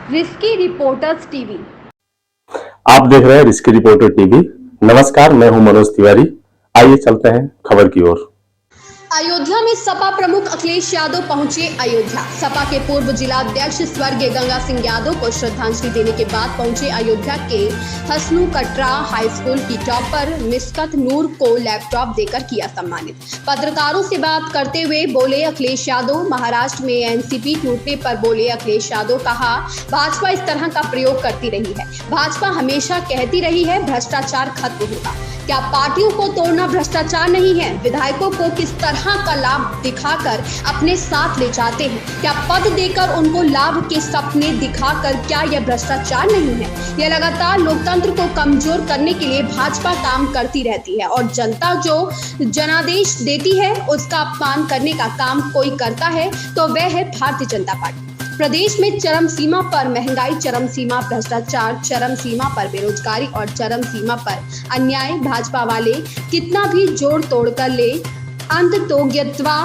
Risky reporters TV. आप देख रहे हैं रिस्की रिपोर्टर टीवी। नमस्कार, मैं हूं मनोज तिवारी। आइए चलते हैं खबर की ओर। अयोध्या में सपा प्रमुख अखिलेश यादव पहुंचे अयोध्या। सपा के पूर्व जिला अध्यक्ष स्वर्गीय गंगा सिंह यादव को श्रद्धांजलि देने के बाद पहुंचे अयोध्या के हसनू कटरा हाई स्कूल की टॉपर मिस्कत नूर को लैपटॉप देकर किया सम्मानित। पत्रकारों से बात करते हुए बोले अखिलेश यादव। महाराष्ट्र में एनसीपी टूटने पर बोले अखिलेश यादव, कहा भाजपा इस तरह का प्रयोग करती रही है। भाजपा हमेशा कहती रही है भ्रष्टाचार खत्म होगा। क्या पार्टियों को तोड़ना भ्रष्टाचार नहीं है? विधायकों को किस तरह का लाभ दिखाकर अपने साथ ले जाते हैं? क्या पद देकर उनको लाभ के सपने दिखाकर क्या यह भ्रष्टाचार नहीं है? यह लगातार लोकतंत्र को कमजोर करने के लिए भाजपा काम करती रहती है और जनता जो जनादेश देती है उसका अपमान करने का काम कोई करता है तो वह है भारतीय जनता पार्टी। प्रदेश में चरम सीमा पर महंगाई, चरम सीमा भ्रष्टाचार, चरम सीमा पर बेरोजगारी और चरम सीमा पर अन्याय। भाजपा वाले कितना भी जोड़ तोड़ कर ले, अंत तो ज्ञत्वा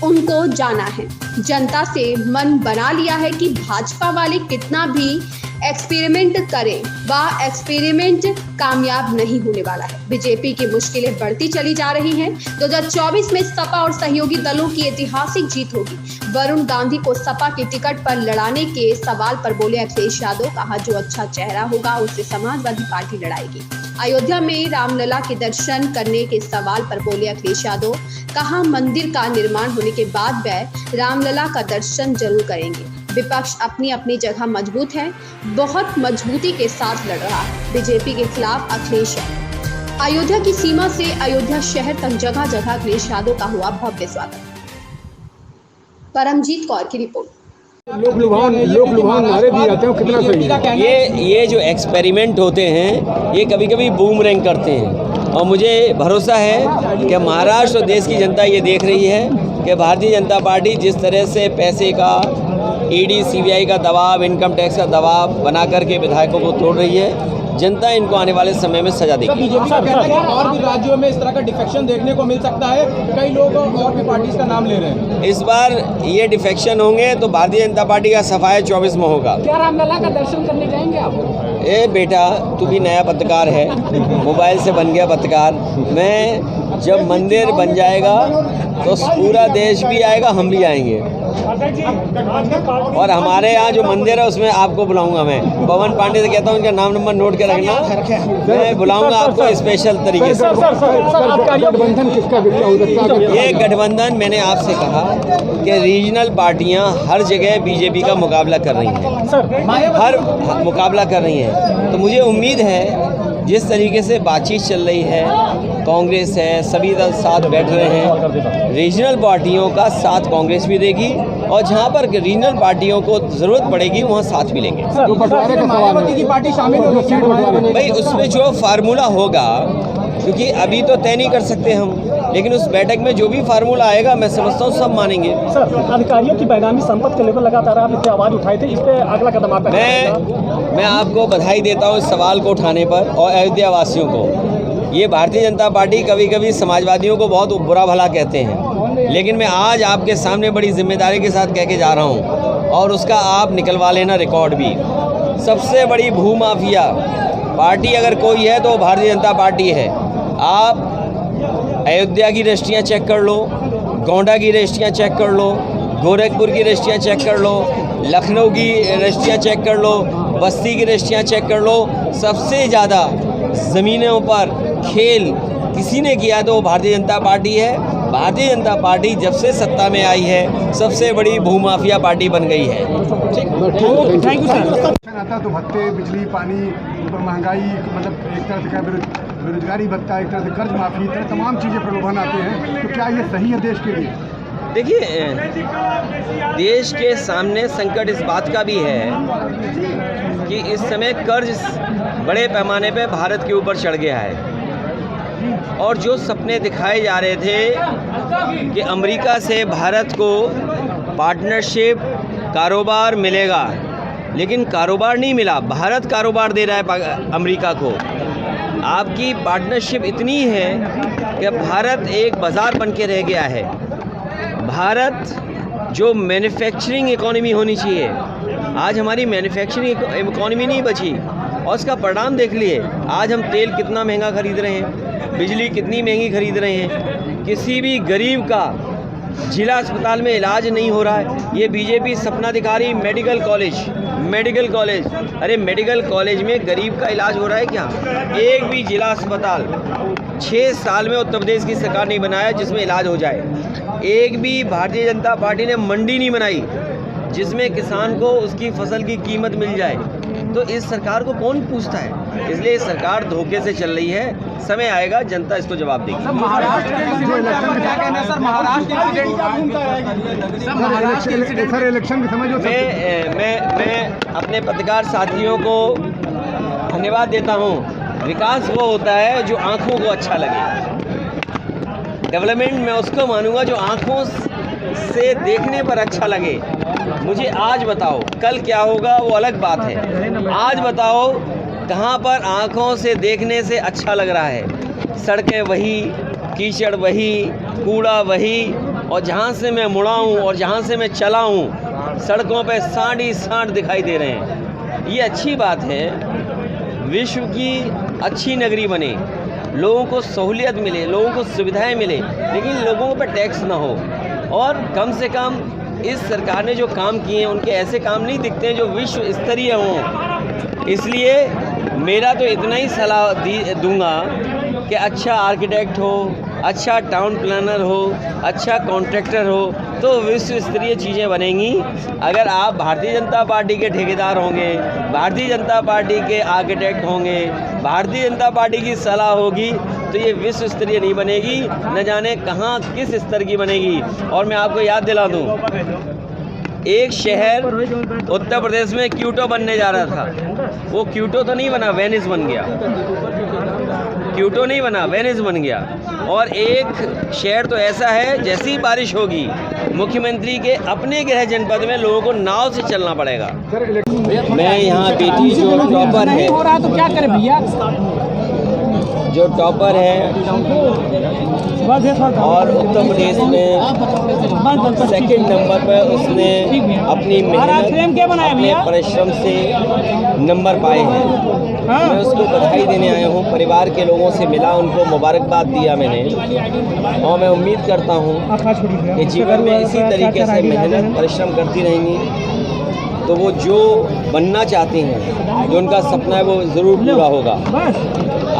उनको जाना है। जनता से मन बना लिया है कि भाजपा वाले कितना भी एक्सपेरिमेंट करें, वह एक्सपेरिमेंट कामयाब नहीं होने वाला है। बीजेपी की मुश्किलें बढ़ती चली जा रही हैं। 2024 में सपा और सहयोगी दलों की ऐतिहासिक जीत होगी। वरुण गांधी को सपा के टिकट पर लड़ाने के सवाल पर बोले अखिलेश यादव, कहा जो अच्छा चेहरा होगा उससे समाजवादी पार्टी लड़ाएगी। अयोध्या में रामलला के दर्शन करने के सवाल पर बोले अखिलेश यादव, कहा मंदिर का निर्माण होने के बाद वह रामलला का दर्शन जरूर करेंगे। विपक्ष अपनी अपनी जगह मजबूत है, बहुत मजबूती के साथ लड़ रहा है बीजेपी के खिलाफ अखिलेश यादव। अयोध्या की सीमा से अयोध्या शहर तक जगह जगह अखिलेश यादव का हुआ भव्य स्वागत। परमजीत कौर की रिपोर्ट। लोक लुभान नारे दिए जाते हैं, कितना सही है? ये जो एक्सपेरिमेंट होते हैं ये कभी कभी बूमरैंग करते हैं और मुझे भरोसा है कि महाराष्ट्र और देश की जनता ये देख रही है कि भारतीय जनता पार्टी जिस तरह से पैसे का ईडी सीबीआई का दबाव, इनकम टैक्स का दबाव बना करके विधायकों को तोड़ रही है, जनता इनको आने वाले समय में सजा देगी। बीजेपी साहब कहते हैं और भी राज्यों में इस तरह का डिफेक्शन देखने को मिल सकता है, कई लोग और भी पार्टी का नाम ले रहे हैं। इस बार ये डिफेक्शन होंगे तो भारतीय जनता पार्टी का सफाया 24 में होगा। क्या रामलला का दर्शन करने जाएंगे आप? ए बेटा, तू भी नया पत्रकार है, मोबाइल से बन गया पत्रकार। मैं जब मंदिर बन जाएगा तो पूरा देश भी आएगा, हम भी आएंगे और हमारे यहाँ जो मंदिर है उसमें आपको बुलाऊंगा। मैं पवन पांडे से कहता हूँ इनका नाम नंबर नोट के रखना, मैं बुलाऊंगा आपको स्पेशल तरीके से। गठबंधन किसका हो सकता है? ये गठबंधन, मैंने आपसे कहा कि रीजनल पार्टियां हर जगह बीजेपी का मुकाबला कर रही हैं, हर मुकाबला कर रही हैं। तो मुझे उम्मीद है जिस तरीके से बातचीत चल रही है, कांग्रेस है, सभी दल साथ बैठ रहे हैं, रीजनल पार्टियों का साथ कांग्रेस भी देगी और जहां पर रीजनल पार्टियों को ज़रूरत पड़ेगी वहां साथ भी लेंगे। मायावती की पार्टी शामिल होगी भाई, उसमें जो फार्मूला होगा, क्योंकि अभी तो तय नहीं कर सकते हम, लेकिन उस बैठक में जो भी फार्मूला आएगा मैं समझता हूँ सब मानेंगे। सर, अधिकारियों की बेनामी संपत्ति को लेकर लगातार आप इस पे आवाज उठाए थे, इस पे अगला कदम आप? मैं आपको बधाई देता हूँ इस सवाल को उठाने पर और अयोध्या वासियों को। ये भारतीय जनता पार्टी कभी कभी समाजवादियों को बहुत बुरा भला कहते हैं, लेकिन मैं आज आपके सामने बड़ी जिम्मेदारी के साथ कह के जा रहा हूँ और उसका आप निकलवा लेना रिकॉर्ड भी। सबसे बड़ी भूमाफिया पार्टी अगर कोई है तो भारतीय जनता पार्टी है। आप अयोध्या की रजिस्ट्रियाँ चेक कर लो, गोंडा की रजिस्ट्रियाँ चेक कर लो, गोरखपुर की रजिस्ट्रियाँ चेक कर लो, लखनऊ की रजिस्ट्रियाँ चेक कर लो, बस्ती की रजिस्ट्रियाँ चेक कर लो। सबसे ज़्यादा ज़मीनों पर खेल किसी ने किया तो भारतीय जनता पार्टी है। भारतीय जनता पार्टी जब से सत्ता में आई है सबसे बड़ी भूमाफिया पार्टी बन गई है। Thank you sir. आता तो भत्ते, बिजली, पानी, ऊपर महंगाई, मतलब एक तरह से बेरोजगारी भत्ता, एक तरह से कर्ज माफी, तरह तमाम चीज़ें प्रलोभन आते हैं। तो क्या ये सही है देश के लिए? देखिए, देश के सामने संकट इस बात का भी है कि इस समय कर्ज बड़े पैमाने पे भारत के ऊपर चढ़ गया है और जो सपने दिखाए जा रहे थे कि अमेरिका से भारत को पार्टनरशिप, कारोबार मिलेगा, लेकिन कारोबार नहीं मिला। भारत कारोबार दे रहा है अमेरिका को। आपकी पार्टनरशिप इतनी है कि भारत एक बाज़ार बन के रह गया है। भारत जो मैन्युफैक्चरिंग इकोनॉमी होनी चाहिए, आज हमारी मैन्युफैक्चरिंग इकोनॉमी नहीं बची और उसका परिणाम देख लिए। आज हम तेल कितना महंगा खरीद रहे हैं, बिजली कितनी महंगी खरीद रहे हैं, किसी भी गरीब का जिला अस्पताल में इलाज नहीं हो रहा है। ये बीजेपी सपना दिखा रही मेडिकल कॉलेज, अरे मेडिकल कॉलेज में गरीब का इलाज हो रहा है क्या? एक भी जिला अस्पताल 6 साल में उत्तर प्रदेश की सरकार नहीं बनाया जिसमें इलाज हो जाए। एक भी भारतीय जनता पार्टी ने मंडी नहीं बनाई जिसमें किसान को उसकी फसल की कीमत मिल जाए। तो इस सरकार को कौन पूछता है? इसलिए सरकार धोखे से चल रही है। समय आएगा, जनता इसको जवाब देगी। सर इलेक्शन के समय जो मैं अपने पत्रकार साथियों को धन्यवाद देता हूँ। विकास वो होता है जो आँखों को अच्छा लगे। डेवलपमेंट मैं उसको मानूंगा जो आँखों से देखने पर अच्छा लगे। मुझे आज बताओ कल क्या होगा वो अलग बात है। आज बताओ कहाँ पर आँखों से देखने से अच्छा लग रहा है। सड़कें वही, कीचड़ वही, कूड़ा वही, और जहाँ से मैं मुड़ा हूँ और जहाँ से मैं चला हूँ सड़कों पे सांड ही सांड दिखाई दे रहे हैं। ये अच्छी बात है। विश्व की अच्छी नगरी बने, लोगों को सहूलियत मिले, लोगों को सुविधाएं मिले, लेकिन लोगों पर टैक्स ना हो। और कम से कम इस सरकार ने जो काम किए हैं उनके ऐसे काम नहीं दिखते हैं जो विश्व स्तरीय हों। इसलिए मेरा तो इतना ही सलाह दूंगा कि अच्छा आर्किटेक्ट हो, अच्छा टाउन प्लानर हो, अच्छा कॉन्ट्रैक्टर हो तो विश्व स्तरीय चीज़ें बनेंगी। अगर आप भारतीय जनता पार्टी के ठेकेदार होंगे, भारतीय जनता पार्टी के आर्किटेक्ट होंगे, भारतीय जनता पार्टी की सलाह होगी तो ये विश्व स्तरीय नहीं बनेगी, न जाने कहाँ किस स्तर की बनेगी। और मैं आपको याद दिला दूँ, एक शहर उत्तर प्रदेश में क्यूटो बनने जा रहा था। वो क्यूटो तो नहीं बना, वेनिस बन गया। क्यूटो नहीं बना, वेनिस बन गया। और एक शहर तो ऐसा है जैसी बारिश होगी मुख्यमंत्री के अपने गृह जनपद में लोगों को नाव से चलना पड़ेगा। मैं यहाँ बेटी जो टॉपर है, हो रहा तो क्या करे भैया, जो टॉपर है और उत्तर प्रदेश में सेकंड नंबर पर उसने अपनी मेहनत, अपने परिश्रम से नंबर पाए हैं। मैं उसको बधाई देने आया हूँ। परिवार के लोगों से मिला, उनको मुबारकबाद दिया मैंने, और मैं उम्मीद करता हूँ कि जीवन में इसी तरीके से मेहनत परिश्रम करती रहेंगी तो वो जो बनना चाहती हैं, जो उनका सपना है वो ज़रूर पूरा होगा।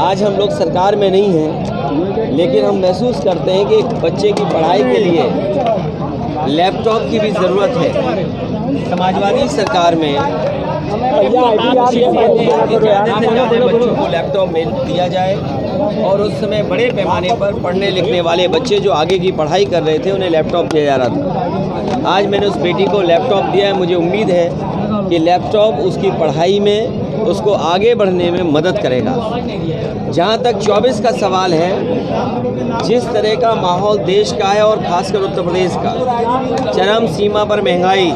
आज हम लोग सरकार में नहीं हैं, लेकिन हम महसूस करते हैं कि एक बच्चे की पढ़ाई के लिए लैपटॉप की भी ज़रूरत है। समाजवादी सरकार में बच्चों को लैपटॉप में दिया जाए और उस समय बड़े पैमाने पर पढ़ने लिखने वाले बच्चे जो आगे की पढ़ाई कर रहे थे उन्हें लैपटॉप दिया जा रहा था। आज मैंने उस बेटी को लैपटॉप दिया है। मुझे उम्मीद है कि लैपटॉप उसकी पढ़ाई में उसको आगे बढ़ने में मदद करेगा। जहाँ तक 24 का सवाल है, जिस तरह का माहौल देश का है और खासकर उत्तर प्रदेश का, चरम सीमा पर महंगाई,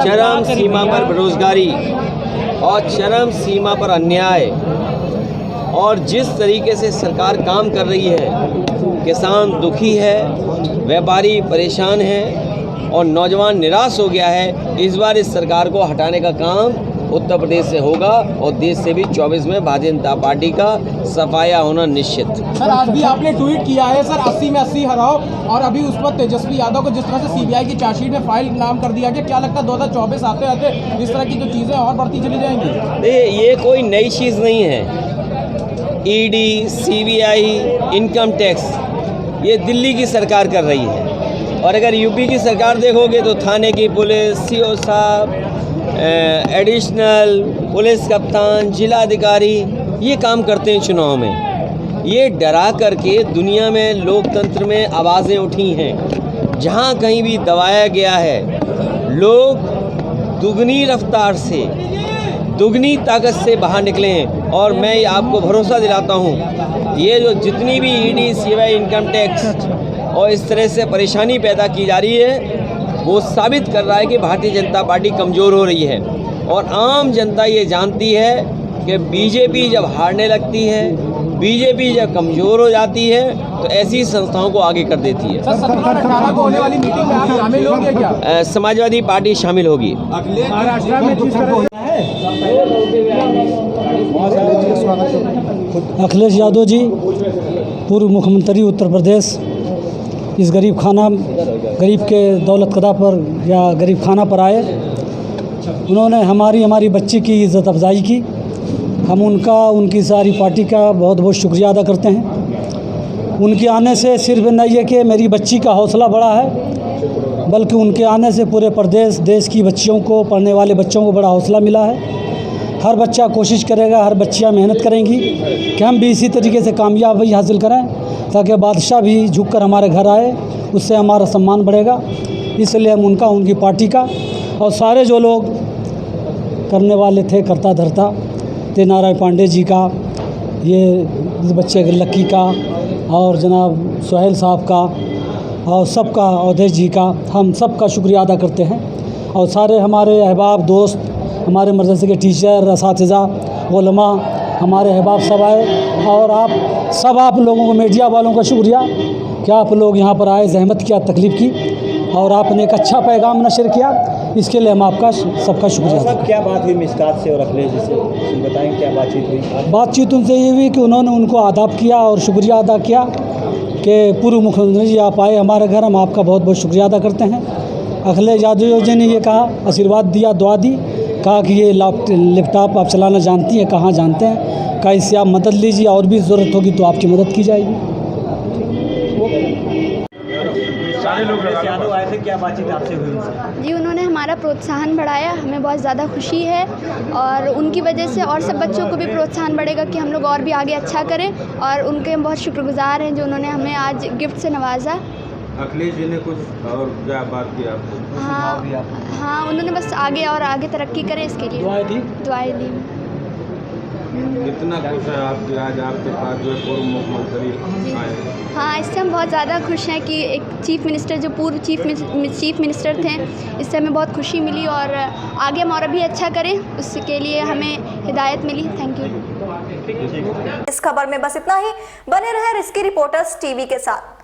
चरम सीमा पर बेरोजगारी और चरम सीमा पर अन्याय, और जिस तरीके से सरकार काम कर रही है, किसान दुखी है, व्यापारी परेशान है और नौजवान निराश हो गया है। इस बार इस सरकार को हटाने का काम उत्तर प्रदेश से होगा और देश से भी 24 में भारतीय जनता पार्टी का सफाया होना निश्चित। सर आज भी आपने ट्वीट किया है सर 80 में 80 हराओ, और अभी उस पर तेजस्वी यादव को जिस तरह से सीबीआई की चार्जशीट में फाइल नाम कर दिया गया, क्या लगता है 2024 आते आते इस तरह की जो चीज़ें और बढ़ती चली जाएंगी? देखिए, ये कोई नई चीज़ नहीं है। ईडी, सीबीआई, इनकम टैक्स ये दिल्ली की सरकार कर रही है, और अगर यूपी की सरकार देखोगे तो थाने की पुलिस, सीओ साहब, एडिशनल पुलिस कप्तान, जिलाधिकारी ये काम करते हैं चुनाव में। ये डरा करके दुनिया में लोकतंत्र में आवाज़ें उठी हैं। जहाँ कहीं भी दबाया गया है, लोग दुगनी रफ्तार से, दुगनी ताकत से बाहर निकले हैं। और मैं आपको भरोसा दिलाता हूँ, ये जो जितनी भी ईडी, सीबीआई, इनकम टैक्स और इस तरह से परेशानी पैदा की जा रही है, वो साबित कर रहा है कि भारतीय जनता पार्टी कमज़ोर हो रही है। और आम जनता ये जानती है कि बीजेपी जब हारने लगती है, बीजेपी जब कमज़ोर हो जाती है तो ऐसी संस्थाओं को आगे कर देती है। सर 17-18 को होने वाली मीटिंग में आप शामिल होंगे क्या? समाजवादी पार्टी शामिल होगी। महाराष्ट्र में जिस तरह अखिलेश यादव जी पूर्व मुख्यमंत्री उत्तर प्रदेश इस गरीब के दौलत कदा पर या गरीब खाना पर आए। उन्होंने हमारी बच्ची की इज़्ज़त अफजाई की। हम उनकी सारी पार्टी का बहुत बहुत शुक्रिया अदा करते हैं। उनके आने से सिर्फ नहीं है कि मेरी बच्ची का हौसला बढ़ा है, बल्कि उनके आने से पूरे प्रदेश देश की बच्चियों को, पढ़ने वाले बच्चों को बड़ा हौसला मिला है। हर बच्चा कोशिश करेगा, हर बच्चियाँ मेहनत करेंगी कि हम भी इसी तरीके से कामयाबी हासिल करें, ताकि बादशाह भी झुककर हमारे घर आए, उससे हमारा सम्मान बढ़ेगा। इसलिए हम उनकी पार्टी का और सारे जो लोग करने वाले थे, करता धरता ते नारायण पांडे जी का, ये बच्चे लक्की का और जनाब सुहेल साहब का और सबका, अवधेश जी का, हम सबका शुक्रिया अदा करते हैं। और सारे हमारे अहबाब दोस्त, हमारे मदरसे के टीचर, असातिज़ा, उलमा, हमारे अहबाब सब आए। और आप लोगों को, मीडिया वालों का शुक्रिया कि आप लोग यहाँ पर आए, जहमत किया, तकलीफ़ की और आपने एक अच्छा पैगाम नशर किया। इसके लिए हम आपका सबका शुक्रिया। साहब क्या बात हुई मिस्कात से और अखिलेश जी से, बताएं क्या बातचीत हुई? बातचीत उनसे ये हुई कि उन्होंने उनको आदाब किया और शुक्रिया अदा किया कि पूर्व मुख्यमंत्री जी आप आए हमारे घर, हम आपका बहुत बहुत शुक्रिया अदा करते हैं। अखिलेश यादव जी ने ये कहा, आशीर्वाद दिया, दुआ दी, कहा कि ये लैपटॉप आप चलाना जानती हैं, कहाँ जानते हैं, कहा इससे आप मदद लीजिए और भी ज़रूरत होगी तो आपकी मदद की जाएगी। यादव आए थे, क्या बातचीत आपसे हुई उनसे? जी, उन्होंने हमारा प्रोत्साहन बढ़ाया, हमें बहुत ज़्यादा खुशी है और उनकी वजह से और सब बच्चों को भी प्रोत्साहन बढ़ेगा कि हम लोग और भी आगे अच्छा करें। और उनके हम बहुत शुक्रगुजार हैं जो उन्होंने हमें आज गिफ्ट से नवाजा। अखिलेश जी ने कुछ और क्या बात की आपको? हाँ, उन्होंने बस आगे तरक्की करे इसके लिए दुआएं दी। कितना खुश है आप आज आपके पास जो पूर्व मुख्यमंत्री आए? हाँ, इससे हम बहुत ज़्यादा खुश हैं कि एक चीफ़ मिनिस्टर, जो पूर्व चीफ़ मिनिस्टर थे, इससे हमें बहुत खुशी मिली और आगे हम और भी अच्छा करें, उसके लिए हमें हिदायत मिली। Thank you. इस खबर में बस इतना ही। बने रहे रिस्की रिपोर्टर्स टीवी के साथ।